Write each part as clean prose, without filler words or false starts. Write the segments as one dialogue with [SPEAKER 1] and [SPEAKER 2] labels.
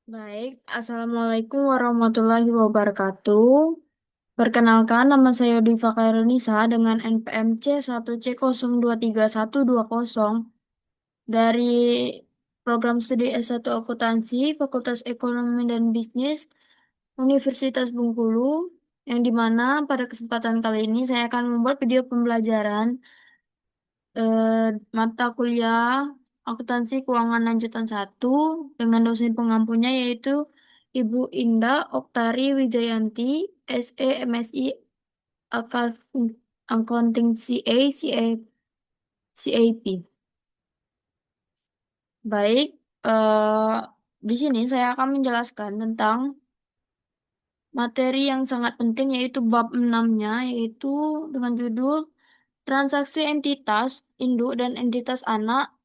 [SPEAKER 1] Baik, Assalamualaikum warahmatullahi wabarakatuh. Perkenalkan, nama saya Diva Kairunisa dengan NPM C1C023120 dari Program Studi S1 Akuntansi, Fakultas Ekonomi dan Bisnis, Universitas Bengkulu, yang dimana pada kesempatan kali ini saya akan membuat video pembelajaran eh, mata kuliah Akuntansi Keuangan Lanjutan 1 dengan dosen pengampunya yaitu Ibu Indah Oktari Wijayanti, SE MSI Accounting CAP. Baik, eh, di sini saya akan menjelaskan tentang materi yang sangat penting yaitu bab 6-nya yaitu dengan judul Transaksi Entitas Induk dan Entitas Anak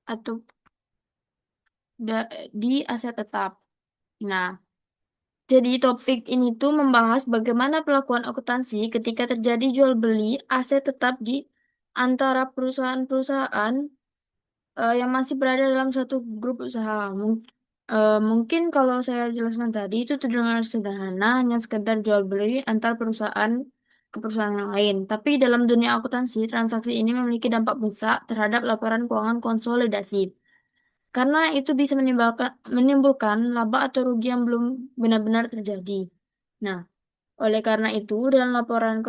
[SPEAKER 1] atau di aset tetap. Nah, jadi topik ini tuh membahas bagaimana pelakuan akuntansi ketika terjadi jual beli aset tetap di antara perusahaan-perusahaan yang masih berada dalam satu grup usaha. Mungkin kalau saya jelaskan tadi itu terdengar sederhana, hanya sekedar jual beli antar perusahaan ke perusahaan yang lain. Tapi dalam dunia akuntansi, transaksi ini memiliki dampak besar terhadap laporan keuangan konsolidasi. Karena itu bisa menimbulkan laba atau rugi yang belum benar-benar terjadi. Nah, oleh karena itu, dalam laporan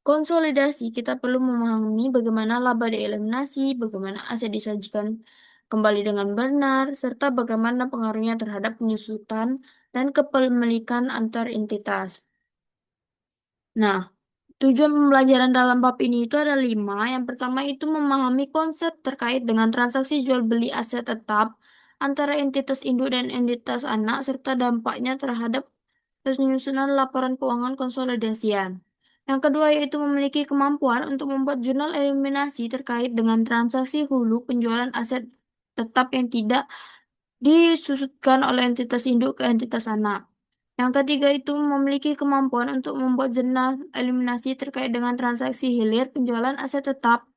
[SPEAKER 1] konsolidasi kita perlu memahami bagaimana laba dieliminasi, bagaimana aset disajikan kembali dengan benar, serta bagaimana pengaruhnya terhadap penyusutan dan kepemilikan antar entitas. Nah, tujuan pembelajaran dalam bab ini itu ada 5. Yang pertama itu memahami konsep terkait dengan transaksi jual beli aset tetap antara entitas induk dan entitas anak serta dampaknya terhadap penyusunan laporan keuangan konsolidasian. Yang kedua yaitu memiliki kemampuan untuk membuat jurnal eliminasi terkait dengan transaksi hulu penjualan aset tetap yang tidak disusutkan oleh entitas induk ke entitas anak. Yang ketiga itu memiliki kemampuan untuk membuat jurnal eliminasi terkait dengan transaksi hilir penjualan aset tetap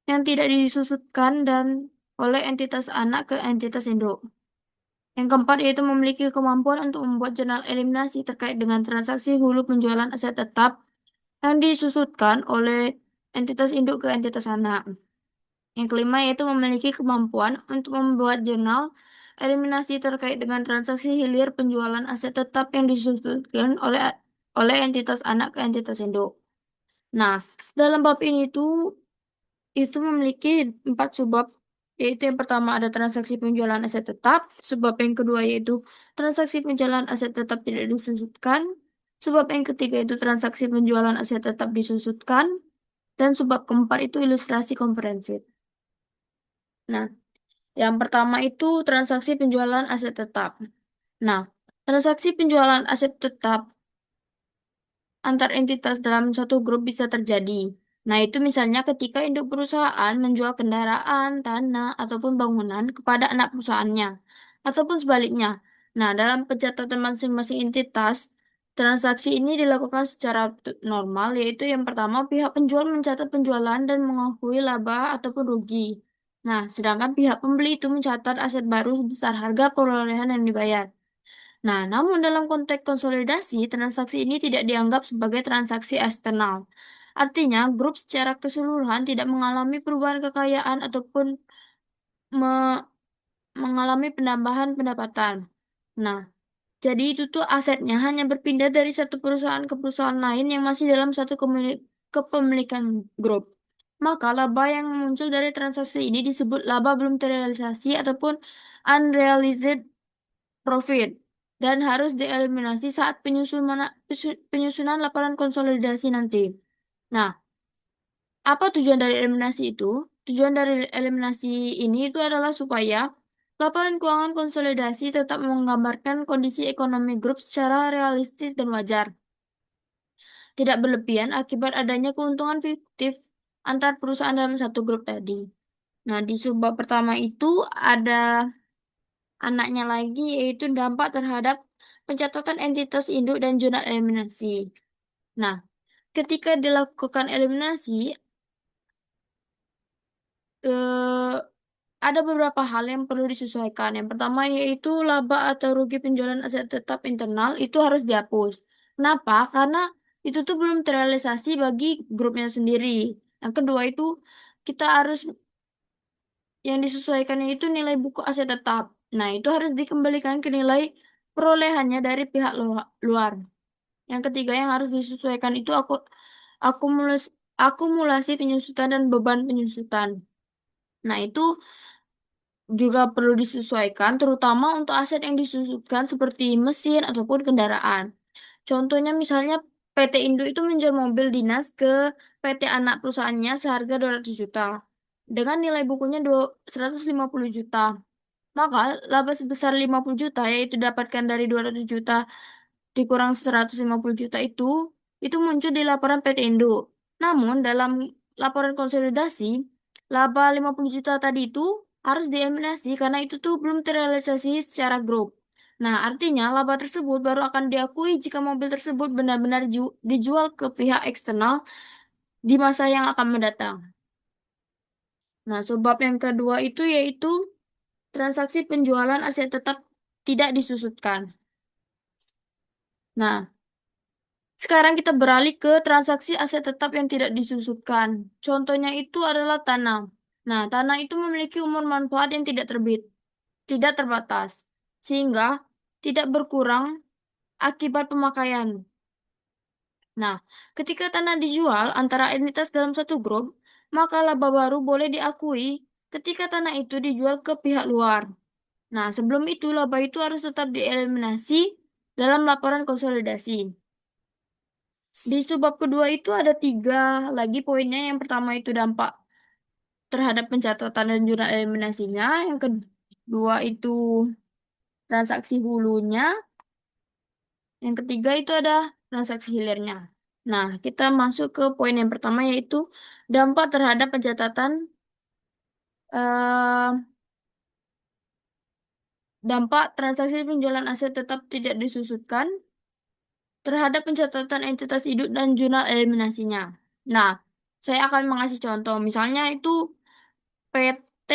[SPEAKER 1] yang tidak disusutkan dan oleh entitas anak ke entitas induk. Yang keempat yaitu memiliki kemampuan untuk membuat jurnal eliminasi terkait dengan transaksi hulu penjualan aset tetap yang disusutkan oleh entitas induk ke entitas anak. Yang kelima yaitu memiliki kemampuan untuk membuat jurnal eliminasi terkait dengan transaksi hilir penjualan aset tetap yang disusutkan oleh entitas anak ke entitas induk. Nah, dalam bab ini tuh itu memiliki 4 subbab, yaitu yang pertama ada transaksi penjualan aset tetap, sebab yang kedua yaitu transaksi penjualan aset tetap tidak disusutkan, sebab yang ketiga itu transaksi penjualan aset tetap disusutkan, dan sebab keempat itu ilustrasi komprehensif. Nah, yang pertama itu transaksi penjualan aset tetap. Nah, transaksi penjualan aset tetap antar entitas dalam satu grup bisa terjadi. Nah, itu misalnya ketika induk perusahaan menjual kendaraan, tanah, ataupun bangunan kepada anak perusahaannya, ataupun sebaliknya. Nah, dalam pencatatan masing-masing entitas, transaksi ini dilakukan secara normal, yaitu yang pertama pihak penjual mencatat penjualan dan mengakui laba ataupun rugi. Nah, sedangkan pihak pembeli itu mencatat aset baru sebesar harga perolehan yang dibayar. Nah, namun dalam konteks konsolidasi, transaksi ini tidak dianggap sebagai transaksi eksternal. Artinya, grup secara keseluruhan tidak mengalami perubahan kekayaan ataupun me- mengalami penambahan pendapatan. Nah, jadi itu tuh asetnya hanya berpindah dari satu perusahaan ke perusahaan lain yang masih dalam satu kepemilikan grup. Maka laba yang muncul dari transaksi ini disebut laba belum terrealisasi ataupun unrealized profit dan harus dieliminasi saat penyusunan laporan konsolidasi nanti. Nah, apa tujuan dari eliminasi itu? Tujuan dari eliminasi ini itu adalah supaya laporan keuangan konsolidasi tetap menggambarkan kondisi ekonomi grup secara realistis dan wajar, tidak berlebihan akibat adanya keuntungan fiktif antar perusahaan dalam satu grup tadi. Nah, di subbab pertama itu ada anaknya lagi yaitu dampak terhadap pencatatan entitas induk dan jurnal eliminasi. Nah, ketika dilakukan eliminasi, eh, ada beberapa hal yang perlu disesuaikan. Yang pertama yaitu laba atau rugi penjualan aset tetap internal itu harus dihapus. Kenapa? Karena itu tuh belum terrealisasi bagi grupnya sendiri. Yang kedua itu kita harus yang disesuaikannya itu nilai buku aset tetap. Nah, itu harus dikembalikan ke nilai perolehannya dari pihak luar. Yang ketiga yang harus disesuaikan itu akumulasi, akumulasi penyusutan dan beban penyusutan. Nah, itu juga perlu disesuaikan, terutama untuk aset yang disusutkan seperti mesin ataupun kendaraan. Contohnya misalnya PT Indo itu menjual mobil dinas ke PT anak perusahaannya seharga 200 juta. Dengan nilai bukunya 150 juta. Maka laba sebesar 50 juta yaitu dapatkan dari 200 juta dikurang 150 juta itu muncul di laporan PT Indo. Namun dalam laporan konsolidasi, laba 50 juta tadi itu harus dieliminasi karena itu tuh belum terrealisasi secara grup. Nah, artinya laba tersebut baru akan diakui jika mobil tersebut benar-benar dijual ke pihak eksternal di masa yang akan mendatang. Nah, sebab yang kedua itu yaitu transaksi penjualan aset tetap tidak disusutkan. Nah, sekarang kita beralih ke transaksi aset tetap yang tidak disusutkan. Contohnya itu adalah tanah. Nah, tanah itu memiliki umur manfaat yang tidak terbatas, sehingga tidak berkurang akibat pemakaian. Nah, ketika tanah dijual antara entitas dalam satu grup, maka laba baru boleh diakui ketika tanah itu dijual ke pihak luar. Nah, sebelum itu laba itu harus tetap dieliminasi dalam laporan konsolidasi. Di subbab kedua itu ada tiga lagi poinnya. Yang pertama itu dampak terhadap pencatatan dan jurnal eliminasinya. Yang kedua itu transaksi hulunya. Yang ketiga itu ada transaksi hilirnya. Nah, kita masuk ke poin yang pertama yaitu dampak terhadap pencatatan eh, dampak transaksi penjualan aset tetap tidak disusutkan terhadap pencatatan entitas hidup dan jurnal eliminasinya. Nah, saya akan mengasih contoh. Misalnya itu PT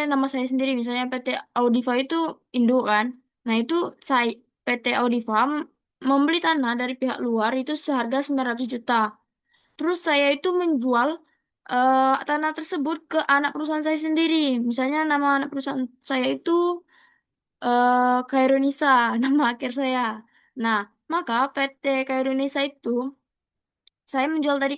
[SPEAKER 1] nama saya sendiri misalnya PT Audiva itu induk kan. Nah, itu saya PT Audiva membeli tanah dari pihak luar itu seharga 900 juta. Terus saya itu menjual tanah tersebut ke anak perusahaan saya sendiri. Misalnya nama anak perusahaan saya itu Kairunisa, nama akhir saya. Nah, maka PT Kairunisa itu saya menjual tadi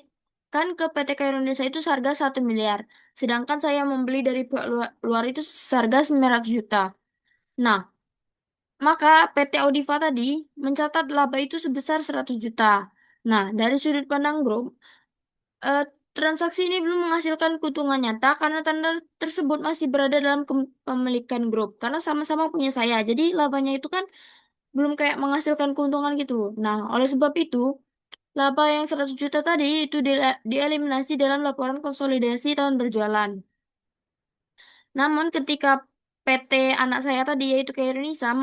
[SPEAKER 1] kan ke PT Kairunisa itu seharga 1 miliar. Sedangkan saya membeli dari pihak luar itu seharga 900 juta. Nah, maka PT Audiva tadi mencatat laba itu sebesar 100 juta. Nah, dari sudut pandang grup, eh, transaksi ini belum menghasilkan keuntungan nyata karena tanda tersebut masih berada dalam kepemilikan grup. Karena sama-sama punya saya. Jadi labanya itu kan belum kayak menghasilkan keuntungan gitu. Nah, oleh sebab itu, laba yang 100 juta tadi itu dieliminasi dalam laporan konsolidasi tahun berjualan. Namun ketika PT anak saya tadi yaitu Kairunisa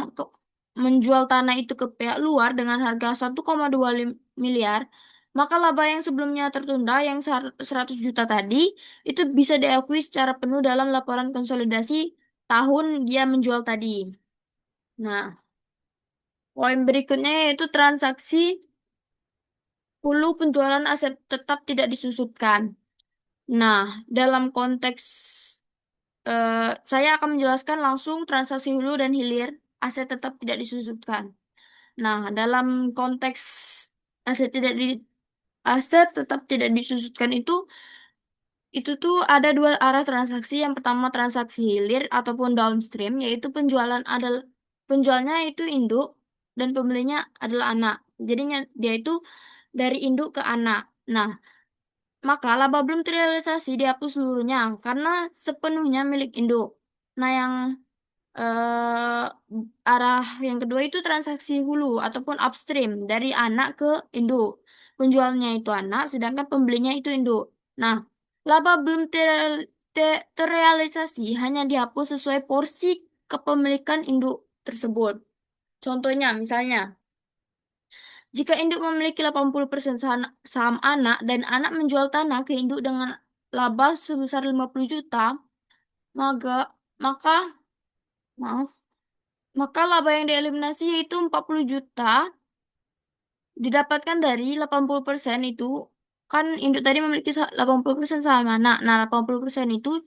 [SPEAKER 1] menjual tanah itu ke pihak luar dengan harga 1,25 miliar, maka laba yang sebelumnya tertunda yang 100 juta tadi itu bisa diakui secara penuh dalam laporan konsolidasi tahun dia menjual tadi. Nah, poin berikutnya yaitu transaksi hulu penjualan aset tetap tidak disusutkan. Nah, dalam konteks eh, saya akan menjelaskan langsung transaksi hulu dan hilir aset tetap tidak disusutkan. Nah, dalam konteks aset tidak di aset tetap tidak disusutkan itu tuh ada dua arah transaksi. Yang pertama transaksi hilir ataupun downstream, yaitu penjualnya itu induk dan pembelinya adalah anak. Jadinya dia itu dari induk ke anak. Nah, maka laba belum terrealisasi dihapus seluruhnya karena sepenuhnya milik induk. Nah, yang arah yang kedua itu transaksi hulu ataupun upstream dari anak ke induk. Penjualnya itu anak, sedangkan pembelinya itu induk. Nah, laba belum terrealisasi hanya dihapus sesuai porsi kepemilikan induk tersebut. Contohnya, misalnya, jika induk memiliki 80% saham anak dan anak menjual tanah ke induk dengan laba sebesar 50 juta, maka maka maaf, maka laba yang dieliminasi yaitu 40 juta didapatkan dari 80% itu kan induk tadi memiliki 80% saham anak. Nah, 80% itu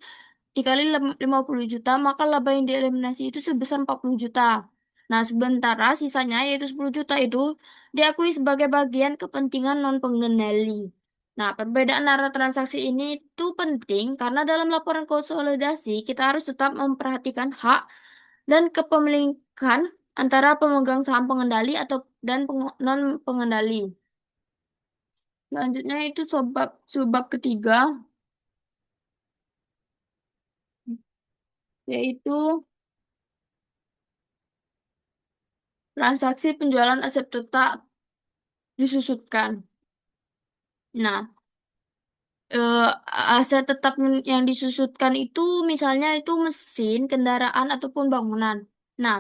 [SPEAKER 1] dikali 50 juta, maka laba yang dieliminasi itu sebesar 40 juta. Nah, sementara sisanya yaitu 10 juta itu diakui sebagai bagian kepentingan non pengendali. Nah, perbedaan arah transaksi ini itu penting karena dalam laporan konsolidasi kita harus tetap memperhatikan hak dan kepemilikan antara pemegang saham pengendali atau dan non pengendali. Selanjutnya itu subbab ketiga yaitu transaksi penjualan aset tetap disusutkan. Nah, eh, aset tetap yang disusutkan itu misalnya itu mesin, kendaraan ataupun bangunan. Nah,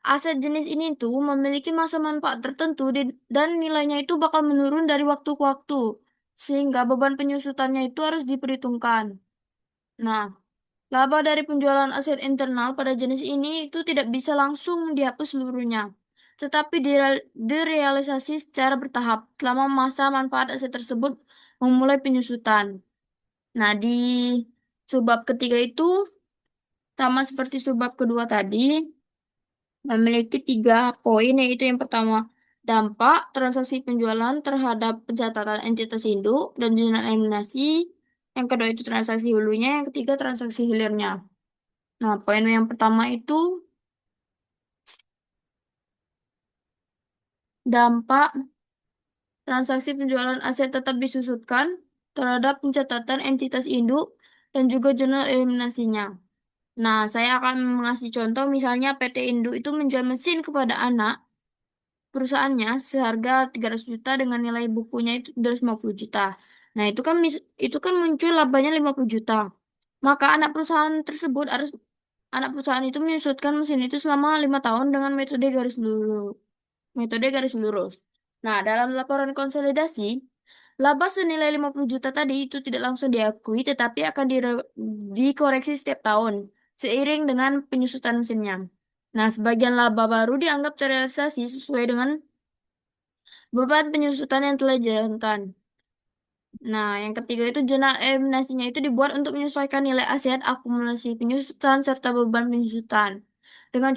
[SPEAKER 1] aset jenis ini tuh memiliki masa manfaat tertentu dan nilainya itu bakal menurun dari waktu ke waktu, sehingga beban penyusutannya itu harus diperhitungkan. Nah, laba dari penjualan aset internal pada jenis ini itu tidak bisa langsung dihapus seluruhnya, tetapi direalisasi secara bertahap selama masa manfaat aset tersebut memulai penyusutan. Nah, di subbab ketiga itu sama seperti subbab kedua tadi, memiliki 3 poin, yaitu yang pertama, dampak transaksi penjualan terhadap pencatatan entitas induk dan zona eliminasi. Yang kedua itu transaksi hulunya, yang ketiga transaksi hilirnya. Nah, poin yang pertama itu dampak transaksi penjualan aset tetap disusutkan terhadap pencatatan entitas induk dan juga jurnal eliminasinya. Nah, saya akan mengasih contoh misalnya PT Induk itu menjual mesin kepada anak perusahaannya seharga 300 juta dengan nilai bukunya itu 250 juta. Nah, itu kan muncul labanya 50 juta. Maka anak perusahaan itu menyusutkan mesin itu selama 5 tahun dengan metode garis lurus. Nah, dalam laporan konsolidasi, laba senilai 50 juta tadi itu tidak langsung diakui, tetapi akan dikoreksi setiap tahun, seiring dengan penyusutan mesinnya. Nah, sebagian laba baru dianggap terrealisasi sesuai dengan beban penyusutan yang telah dijalankan. Nah, yang ketiga itu jurnal eliminasinya itu dibuat untuk menyesuaikan nilai aset, akumulasi penyusutan, serta beban penyusutan. Dengan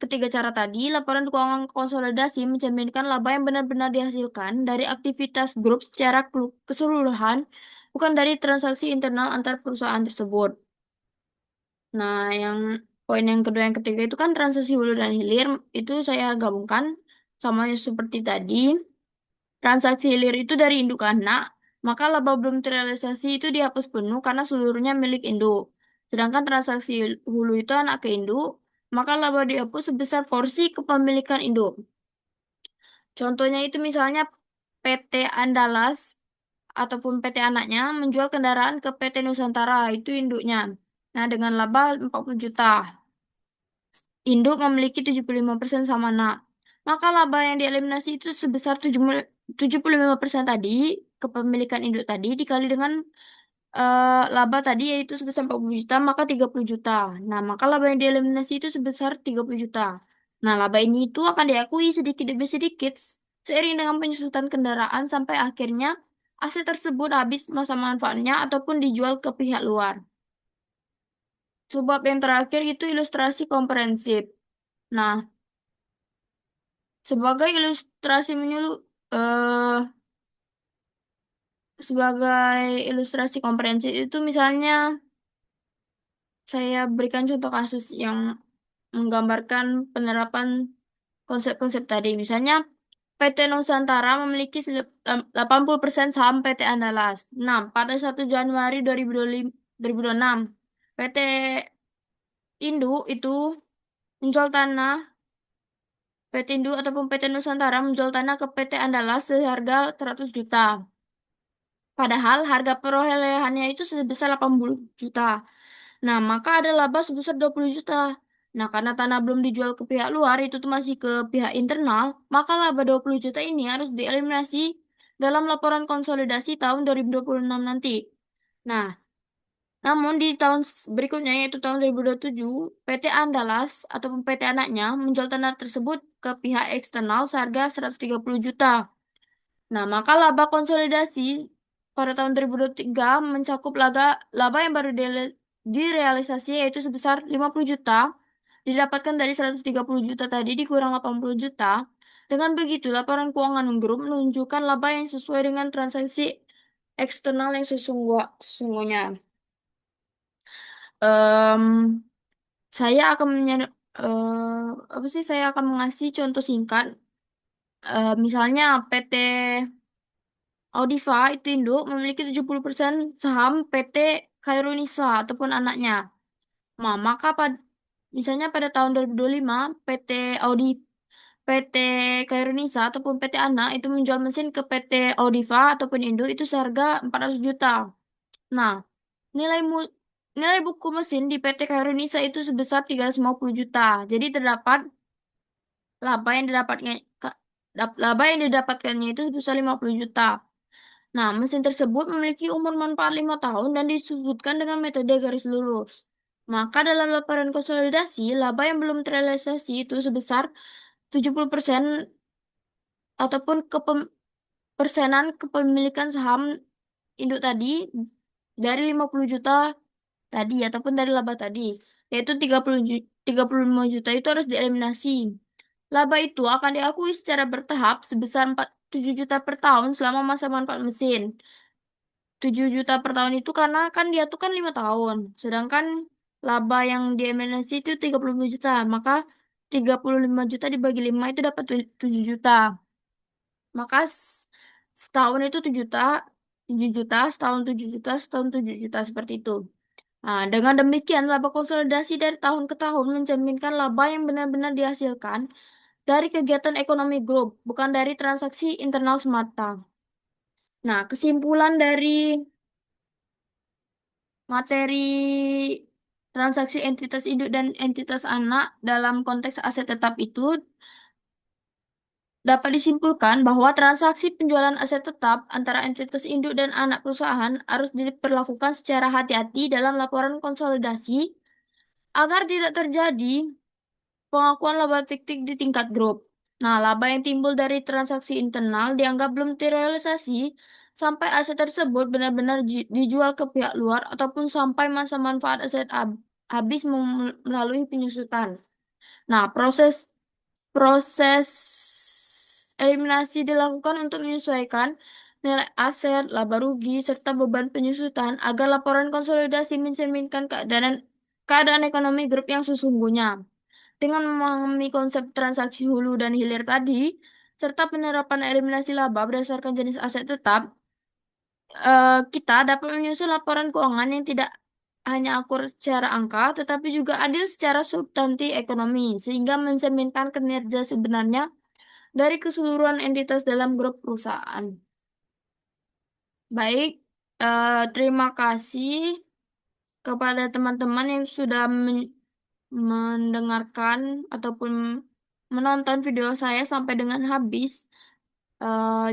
[SPEAKER 1] ketiga cara tadi, laporan keuangan konsolidasi mencerminkan laba yang benar-benar dihasilkan dari aktivitas grup secara keseluruhan, bukan dari transaksi internal antar perusahaan tersebut. Nah, poin yang kedua, yang ketiga itu kan transaksi hulu dan hilir, itu saya gabungkan sama seperti tadi. Transaksi hilir itu dari induk anak, maka laba belum terrealisasi itu dihapus penuh karena seluruhnya milik induk. Sedangkan transaksi hulu itu anak ke induk, maka laba dihapus sebesar porsi kepemilikan induk. Contohnya itu misalnya PT Andalas ataupun PT anaknya menjual kendaraan ke PT Nusantara, itu induknya. Nah, dengan laba 40 juta. Induk memiliki 75% sama anak. Maka laba yang dieliminasi itu sebesar 75% tadi, kepemilikan induk tadi, dikali dengan laba tadi yaitu sebesar 40 juta, maka 30 juta. Nah, maka laba yang dieliminasi itu sebesar 30 juta. Nah, laba ini itu akan diakui sedikit demi sedikit, seiring dengan penyusutan kendaraan sampai akhirnya aset tersebut habis masa manfaatnya ataupun dijual ke pihak luar. Sebab yang terakhir itu ilustrasi komprehensif. Nah, sebagai ilustrasi sebagai ilustrasi komprehensif itu misalnya saya berikan contoh kasus yang menggambarkan penerapan konsep-konsep tadi. Misalnya PT Nusantara memiliki 80% saham PT Andalas. Nah, pada 1 Januari 2026, PT Induk itu menjual tanah PT Induk ataupun PT Nusantara menjual tanah ke PT Andalas seharga 100 juta. Padahal harga perolehannya itu sebesar 80 juta. Nah, maka ada laba sebesar 20 juta. Nah, karena tanah belum dijual ke pihak luar, itu tuh masih ke pihak internal, maka laba 20 juta ini harus dieliminasi dalam laporan konsolidasi tahun 2026 nanti. Nah, Namun di tahun berikutnya yaitu tahun 2027, PT Andalas ataupun PT anaknya menjual tanah tersebut ke pihak eksternal seharga 130 juta. Nah, maka laba konsolidasi pada tahun 2023 mencakup laba yang baru direalisasi yaitu sebesar 50 juta, didapatkan dari 130 juta tadi dikurang 80 juta. Dengan begitu, laporan keuangan grup menunjukkan laba yang sesuai dengan transaksi eksternal yang sesungguhnya. Em, saya akan apa sih? Saya akan mengasih contoh singkat. Misalnya PT Audiva itu induk memiliki 70% saham PT Khairunisa ataupun anaknya. Nah, maka misalnya pada tahun 2025 PT Khairunisa ataupun PT Anak itu menjual mesin ke PT Audiva ataupun induk itu seharga 400 juta. Nah, nilai mu, nilai buku mesin di PT Khairunisa itu sebesar 350 juta. Jadi terdapat laba yang didapatnya laba yang didapatkannya itu sebesar 50 juta. Nah, mesin tersebut memiliki umur manfaat 5 tahun dan disudutkan dengan metode garis lurus. Maka dalam laporan konsolidasi, laba yang belum terrealisasi itu sebesar 70% ataupun persenan kepemilikan saham induk tadi dari 50 juta tadi ataupun dari laba tadi, yaitu 35 juta itu harus dieliminasi. Laba itu akan diakui secara bertahap sebesar 7 juta per tahun selama masa manfaat mesin. 7 juta per tahun itu karena kan dia tuh kan 5 tahun. Sedangkan laba yang dieliminasi itu 35 juta. Maka 35 juta dibagi 5 itu dapat 7 juta. Maka setahun itu 7 juta, setahun 7 juta, setahun 7 juta seperti itu. Nah, dengan demikian laba konsolidasi dari tahun ke tahun mencerminkan laba yang benar-benar dihasilkan dari kegiatan ekonomi grup, bukan dari transaksi internal semata. Nah, kesimpulan dari materi transaksi entitas induk dan entitas anak dalam konteks aset tetap itu dapat disimpulkan bahwa transaksi penjualan aset tetap antara entitas induk dan anak perusahaan harus diperlakukan secara hati-hati dalam laporan konsolidasi agar tidak terjadi pengakuan laba fiktif di tingkat grup. Nah, laba yang timbul dari transaksi internal dianggap belum terrealisasi sampai aset tersebut benar-benar dijual ke pihak luar ataupun sampai masa manfaat aset habis melalui penyusutan. Nah, proses proses eliminasi dilakukan untuk menyesuaikan nilai aset, laba rugi, serta beban penyusutan agar laporan konsolidasi mencerminkan keadaan ekonomi grup yang sesungguhnya. Dengan memahami konsep transaksi hulu dan hilir tadi, serta penerapan eliminasi laba berdasarkan jenis aset tetap, kita dapat menyusun laporan keuangan yang tidak hanya akurat secara angka, tetapi juga adil secara substansi ekonomi, sehingga mencerminkan kinerja sebenarnya dari keseluruhan entitas dalam grup perusahaan. Baik, terima kasih kepada teman-teman yang sudah mendengarkan ataupun menonton video saya sampai dengan habis.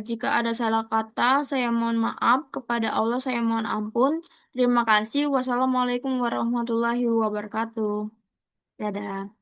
[SPEAKER 1] Jika ada salah kata, saya mohon maaf. Kepada Allah, saya mohon ampun. Terima kasih. Wassalamualaikum warahmatullahi wabarakatuh. Dadah.